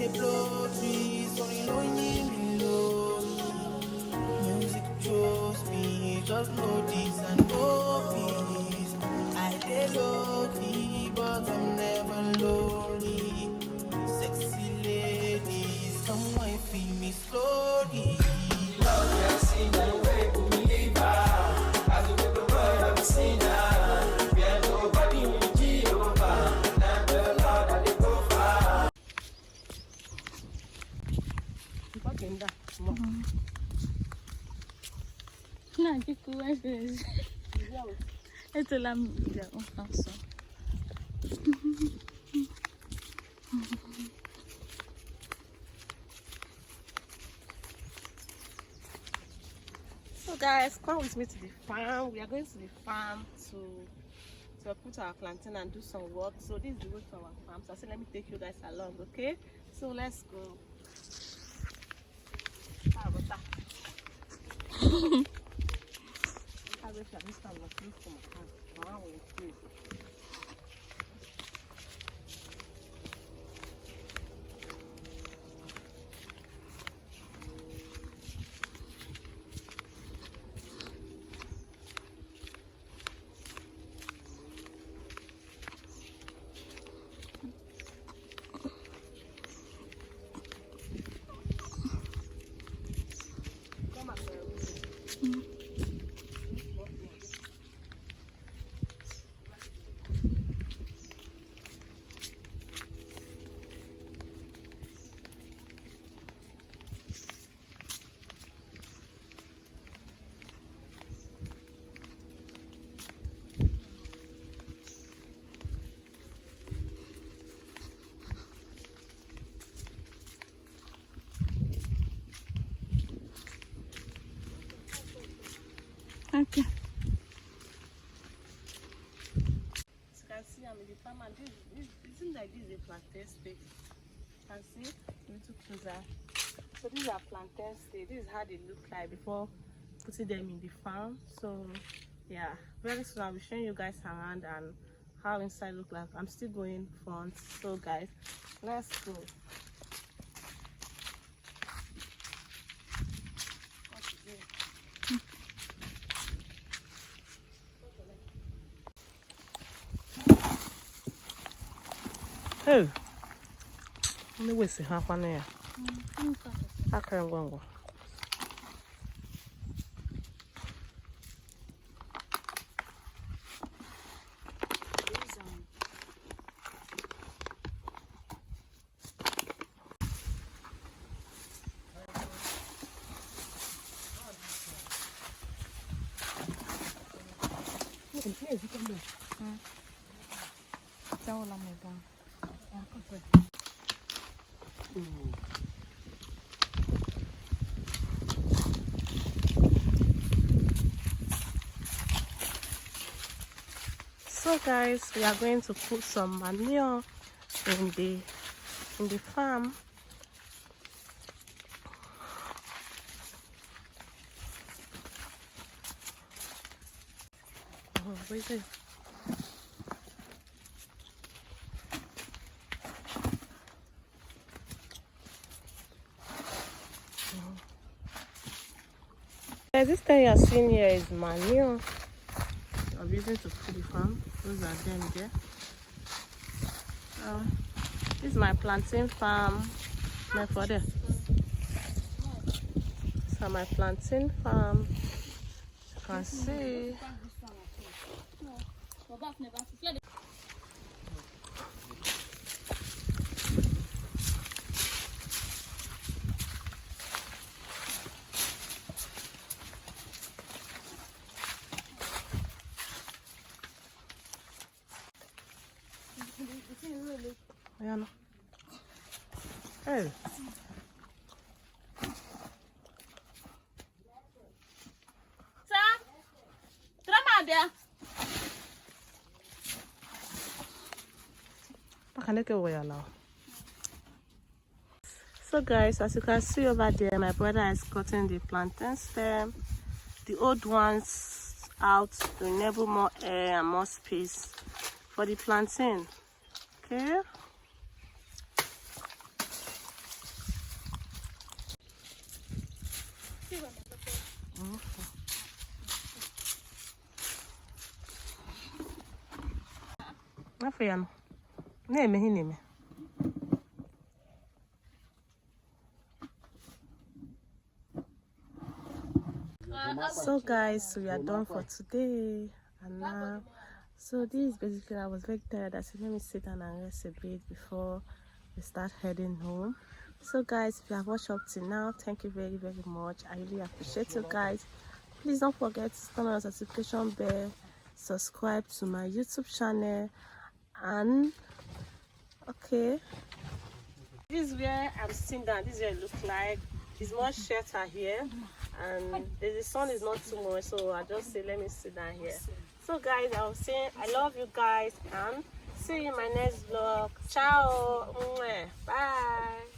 they blow trees, sorry, lonely, music chose me, just know this and know peace. I dey low-key, but I'm never lonely. Sexy ladies, come wine feel me slowly. Love ya, see the way we live. As we go, I'm seeing her. We are nobody with Jehovah. Not the Lord that they go far. No, que cool is. It's a lamb. Also. So guys, come with me to the farm. We are going to the farm to put our plantain and do some work. So this is the way to our farm. So I said let me take you guys along, okay? So let's go. Okay. As you can see, I'm in the farm and this isn't like this is a plantain state. You can see a little closer. So these are plantain state. This is how they look like before putting them in the farm. So yeah, very soon I'll be showing you guys around and how inside look like. I'm still going front. So guys, let's go. Hey, only way see half an hour. I can't go. So guys, we are going to put some manure in the farm. Oh, what is it? This thing you're seeing here is manure I'm using to feed the farm. Those are them there. This is my plantain farm. My father. So my plantain farm. You can see. Yeah, no. Hey. Sir, come out there. So guys, as you can see over there, my brother is cutting the plantain stem, the old ones out to enable more air and more space for the plantain. Okay. Afiyano. Name hinime. So guys, we are done for today, and now so this is basically, I was very tired. I said let me sit down and rest a bit before we start heading home. So guys, if you have watched up till now, thank you very much. I really appreciate you guys. Please don't forget to turn on the notification bell, subscribe to my YouTube channel, and okay, this is where I'm sitting down. This is where it looks like. It's more shelter here, and the sun is not too much, so I just say let me sit down here. So guys, I was saying I love you guys, and see you in my next vlog. Ciao. Bye.